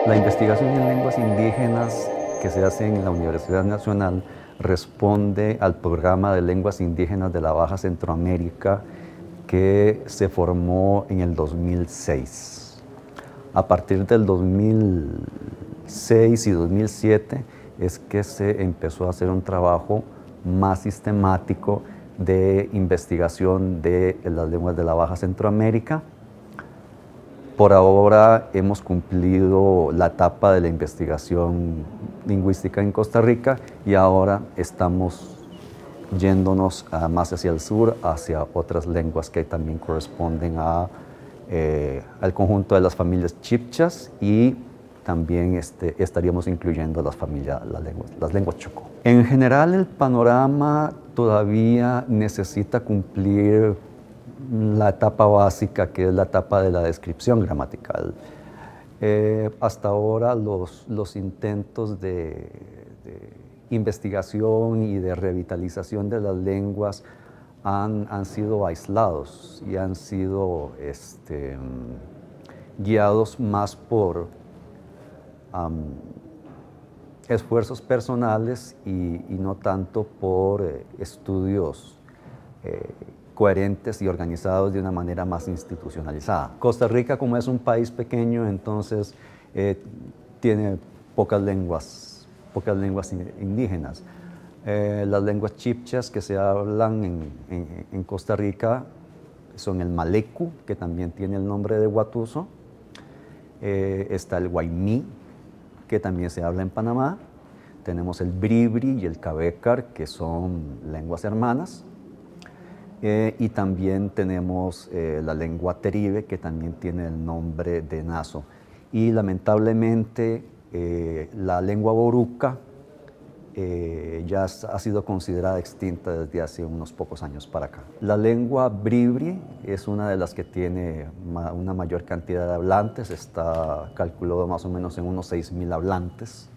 La investigación en lenguas indígenas que se hace en la Universidad Nacional responde al programa de lenguas indígenas de la Baja Centroamérica que se formó en el 2006. A partir del 2006 y 2007 es que se empezó a hacer un trabajo más sistemático de investigación de las lenguas de la Baja Centroamérica. Por ahora hemos cumplido la etapa de la investigación lingüística en Costa Rica y ahora estamos yéndonos más hacia el sur, hacia otras lenguas que también corresponden al conjunto de las familias chibchas, y también estaríamos incluyendo las lenguas chocó. En general, el panorama todavía necesita cumplir la etapa básica, que es la etapa de la descripción gramatical. Hasta ahora los intentos de investigación y de revitalización de las lenguas han sido aislados y han sido guiados más por esfuerzos personales y no tanto por estudios coherentes y organizados de una manera más institucionalizada. Costa Rica, como es un país pequeño, entonces tiene pocas lenguas indígenas. Las lenguas chibchas que se hablan en Costa Rica son el malecu, que también tiene el nombre de huatuso. Está el guaymí, que también se habla en Panamá. Tenemos el bribri y el cabecar, que son lenguas hermanas. Y también tenemos la lengua teribe, que también tiene el nombre de naso. Y lamentablemente la lengua boruca ya ha sido considerada extinta desde hace unos pocos años para acá. La lengua bribri es una de las que tiene una mayor cantidad de hablantes, está calculado más o menos en unos 6.000 hablantes.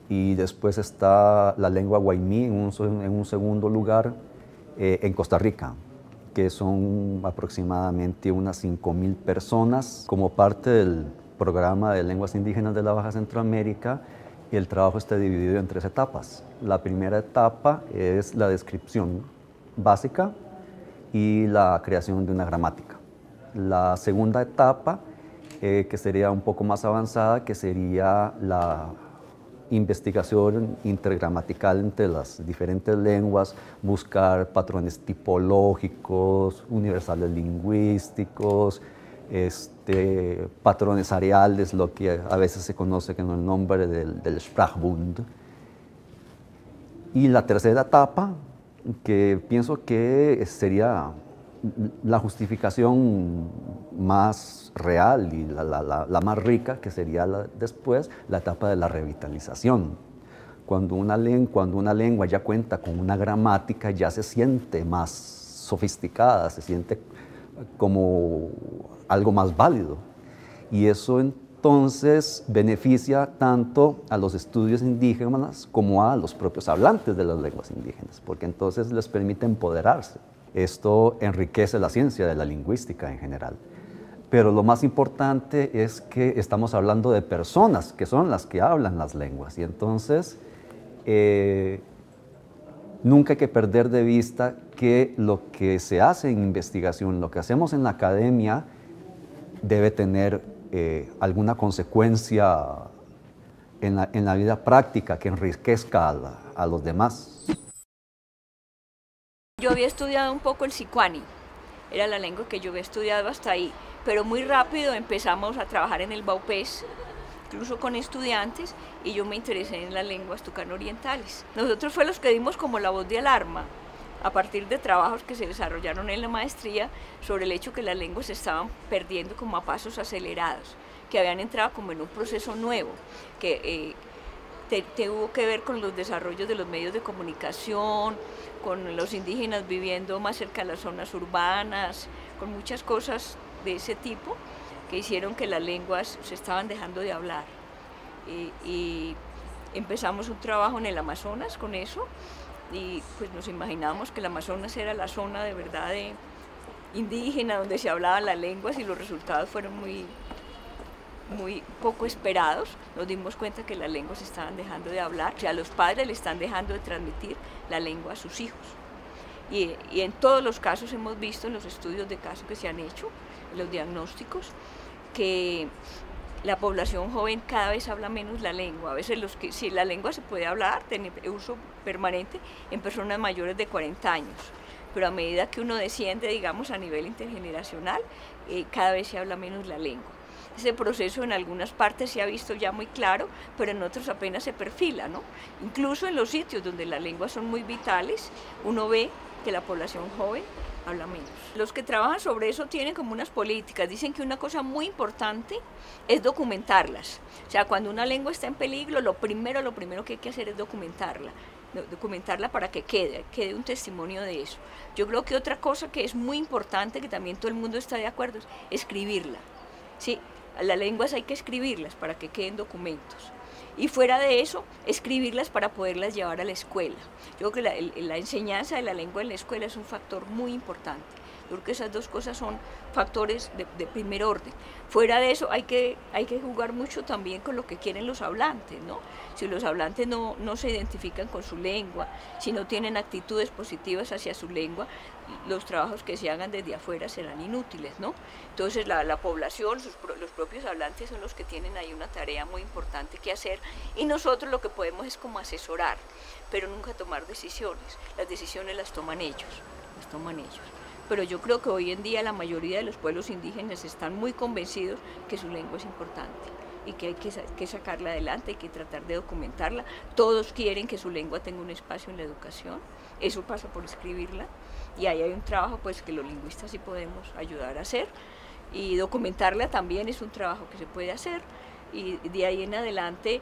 Y después está la lengua guaymí en un segundo lugar, en Costa Rica, que son aproximadamente unas 5.000 personas. Como parte del programa de lenguas indígenas de la Baja Centroamérica, el trabajo está dividido en 3 etapas. La primera etapa es la descripción básica y la creación de una gramática. La segunda etapa, que sería un poco más avanzada, que sería la investigación intergramatical entre las diferentes lenguas, buscar patrones tipológicos, universales lingüísticos, patrones areales, lo que a veces se conoce con el nombre del Sprachbund. Y la tercera etapa, que pienso que sería la justificación más real y la más rica, que sería después la etapa de la revitalización. Cuando una lengua ya cuenta con una gramática, ya se siente más sofisticada, se siente como algo más válido. Y eso entonces beneficia tanto a los estudios indígenas como a los propios hablantes de las lenguas indígenas, porque entonces les permite empoderarse. Esto enriquece la ciencia de la lingüística en general. Pero lo más importante es que estamos hablando de personas que son las que hablan las lenguas. Y entonces nunca hay que perder de vista que lo que se hace en investigación, lo que hacemos en la academia, debe tener alguna consecuencia en la vida práctica que enriquezca a los demás. Yo había estudiado un poco el sicuani, era la lengua que yo había estudiado hasta ahí, pero muy rápido empezamos a trabajar en el Baupés, incluso con estudiantes, y yo me interesé en las lenguas tucano-orientales. Nosotros fue los que dimos como la voz de alarma, a partir de trabajos que se desarrollaron en la maestría sobre el hecho que las lenguas se estaban perdiendo como a pasos acelerados, que habían entrado como en un proceso nuevo, que tuvo que ver con los desarrollos de los medios de comunicación, con los indígenas viviendo más cerca de las zonas urbanas, con muchas cosas de ese tipo que hicieron que las lenguas se estaban dejando de hablar. Y empezamos un trabajo en el Amazonas con eso, y pues nos imaginábamos que el Amazonas era la zona de verdad indígena donde se hablaban las lenguas, y los resultados fueron muy muy poco esperados, nos dimos cuenta que las lenguas estaban dejando de hablar, o sea, los padres le están dejando de transmitir la lengua a sus hijos. Y en todos los casos hemos visto en los estudios de caso que se han hecho, en los diagnósticos, que la población joven cada vez habla menos la lengua. A veces si la lengua se puede hablar, tener uso permanente en personas mayores de 40 años, pero a medida que uno desciende, digamos, a nivel intergeneracional, cada vez se habla menos la lengua. Ese proceso en algunas partes se ha visto ya muy claro, pero en otros apenas se perfila, ¿no? Incluso en los sitios donde las lenguas son muy vitales, uno ve que la población joven habla menos. Los que trabajan sobre eso tienen como unas políticas, dicen que una cosa muy importante es documentarlas. O sea, cuando una lengua está en peligro, lo primero que hay que hacer es documentarla para que quede un testimonio de eso. Yo creo que otra cosa que es muy importante, que también todo el mundo está de acuerdo, es escribirla. Sí, las lenguas hay que escribirlas para que queden documentos. Y fuera de eso, escribirlas para poderlas llevar a la escuela. Yo creo que la enseñanza de la lengua en la escuela es un factor muy importante. Yo creo que esas dos cosas son factores de primer orden. Fuera de eso, hay que jugar mucho también con lo que quieren los hablantes, ¿no? Si los hablantes no se identifican con su lengua, si no tienen actitudes positivas hacia su lengua, los trabajos que se hagan desde afuera serán inútiles, ¿no? Entonces la población, los propios hablantes son los que tienen ahí una tarea muy importante que hacer, y nosotros lo que podemos es como asesorar, pero nunca tomar decisiones. Las decisiones las toman ellos. Pero yo creo que hoy en día la mayoría de los pueblos indígenas están muy convencidos que su lengua es importante y que hay que sacarla adelante, hay que tratar de documentarla. Todos quieren que su lengua tenga un espacio en la educación, eso pasa por escribirla, y ahí hay un trabajo pues que los lingüistas sí podemos ayudar a hacer, y documentarla también es un trabajo que se puede hacer, y de ahí en adelante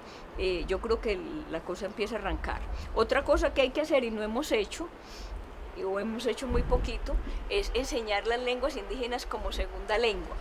yo creo que la cosa empieza a arrancar. Otra cosa que hay que hacer y no hemos hecho, o hemos hecho muy poquito, es enseñar las lenguas indígenas como segunda lengua,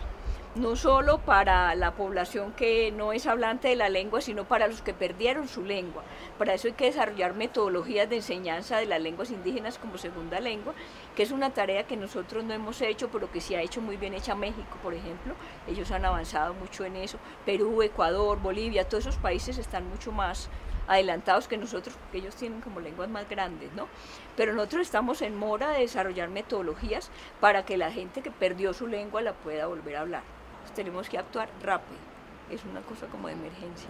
no solo para la población que no es hablante de la lengua, sino para los que perdieron su lengua. Para eso hay que desarrollar metodologías de enseñanza de las lenguas indígenas como segunda lengua, que es una tarea que nosotros no hemos hecho, pero que sí ha hecho muy bien hecha México, por ejemplo. Ellos han avanzado mucho en eso. Perú, Ecuador, Bolivia, todos esos países están mucho más adelantados que nosotros, porque ellos tienen como lenguas más grandes, ¿no? Pero nosotros estamos en mora de desarrollar metodologías para que la gente que perdió su lengua la pueda volver a hablar. Entonces tenemos que actuar rápido, es una cosa como de emergencia.